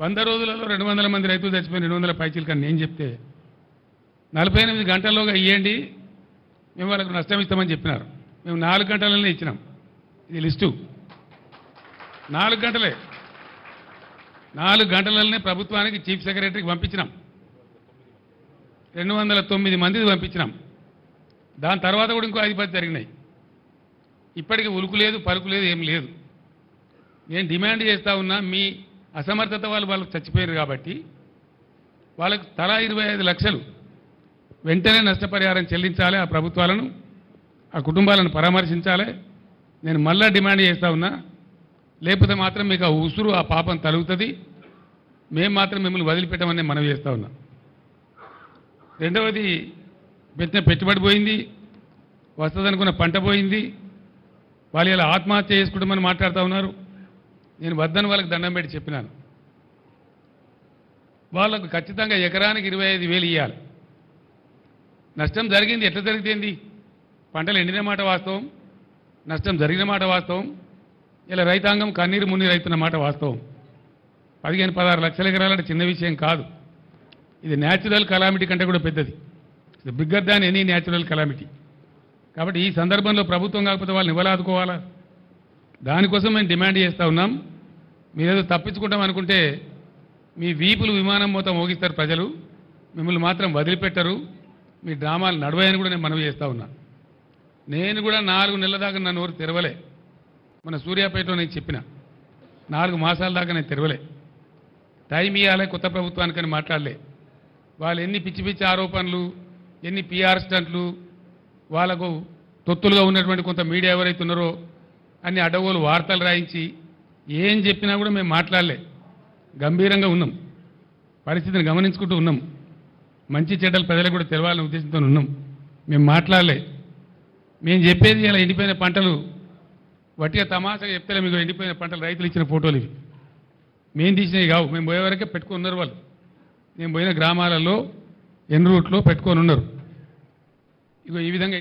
100 రోజులలో 200 మంది రైతులు చచ్చిపోయిన 200 పైచీలు కానీ నేను చెప్తే 48 గంటల్లోగా ఇవ్వండి మేము వాళ్ళకు నష్టం ఇస్తామని చెప్పినారు. మేము 4 గంటలనే ఇచ్చినాం. ఇది లిస్టు 4 గంటలే. 4 గంటలనే ప్రభుత్వానికి చీఫ్ సెక్రటరీకి పంపించినాం. 209 మంది పంపించినాం. దాని తర్వాత కూడా ఇంకో 5-10 జరిగినాయి. ఇప్పటికీ ఉలుకు లేదు, పలుకు లేదు, ఏం లేదు. నేను డిమాండ్ చేస్తూ ఉన్నా, మీ అసమర్థత వాళ్ళకు చచ్చిపోయారు కాబట్టి వాళ్ళకు తలా 25 లక్షలు వెంటనే నష్టపరిహారం చెల్లించాలి. ఆ ప్రభుత్వాలను, ఆ కుటుంబాలను పరామర్శించాలి. నేను మళ్ళా డిమాండ్ చేస్తూ ఉన్నా. లేకపోతే మాత్రం మీకు ఆ ఉసురు, ఆ పాపం తలుగుతుంది. మేము మాత్రం మిమ్మల్ని వదిలిపెట్టమని మనవి చేస్తూ ఉన్నా. రెండవది, పెట్టిన పెట్టుబడి పోయింది, వస్తుందనుకున్న పంట పోయింది. వాళ్ళు ఇలా ఆత్మహత్య చేసుకుంటామని మాట్లాడుతూ ఉన్నారు. నేను వద్దని వాళ్ళకి దండం పెట్టి చెప్పినాను. వాళ్ళకు ఖచ్చితంగా ఎకరానికి 25,000 ఇవ్వాలి. నష్టం జరిగింది, ఎట్లా జరిగితేంది? పంటలు ఎండిన మాట వాస్తవం, నష్టం జరిగిన మాట వాస్తవం. ఇలా రైతాంగం కన్నీరు మున్నీరు అవుతున్న మాట వాస్తవం. 15-16 లక్షల ఎకరాలంటే చిన్న విషయం కాదు. ఇది న్యాచురల్ కలామిటీ కంటే కూడా పెద్దది. ఇది bigger than any natural calamity. కాబట్టి ఈ సందర్భంలో ప్రభుత్వం కాకపోతే వాళ్ళని ఎవరు ఆదుకోవాలా? దానికోసం మేము డిమాండ్ చేస్తూ ఉన్నాం. మీరేదో తప్పించుకుంటాం అనుకుంటే మీ వీపులు విమానం మొత్తం మోగిస్తారు ప్రజలు, మిమ్మల్ని మాత్రం వదిలిపెట్టరు. మీ డ్రామాలు నడవాయని కూడా నేను మనవి చేస్తూ ఉన్నా. నేను కూడా 4 నెలల దాకా నా నోరు తెరవలే. మన సూర్యాపేటలో నేను చెప్పిన 4 మాసాల దాకా నేను తెరవలే. టైం ఇవ్వాలి కొత్త ప్రభుత్వానికని మాట్లాడలే. వాళ్ళు ఎన్ని పిచ్చి పిచ్చి ఆరోపణలు, ఎన్ని పిఆర్ స్టంట్లు, వాళ్ళకు తొత్తులుగా ఉన్నటువంటి కొంత మీడియా ఎవరైతే ఉన్నారో అన్ని అడ్డగోలు వార్తలు రాయించి ఏం చెప్పినా కూడా మేము మాట్లాడలే. గంభీరంగా ఉన్నాం, పరిస్థితిని గమనించుకుంటూ ఉన్నాం. మంచి చెడ్డలు ప్రజలకు కూడా తెలవాలనే ఉద్దేశంతో ఉన్నాం. మేము మాట్లాడలే. మేము చెప్పేది ఇలా ఎండిపోయిన పంటలు వట్టిగా తమాషగా చెప్తే మీకు ఎండిపోయిన పంటలు రైతులు ఇచ్చిన ఫోటోలు ఇవి. మేము తీసినవి కావు. మేము పోయే వరకే పెట్టుకొని ఉన్నారు వాళ్ళు. నేను పోయిన గ్రామాలలో ఎన్ రూట్లో పెట్టుకొని ఉన్నారు. ఇగో ఈ విధంగా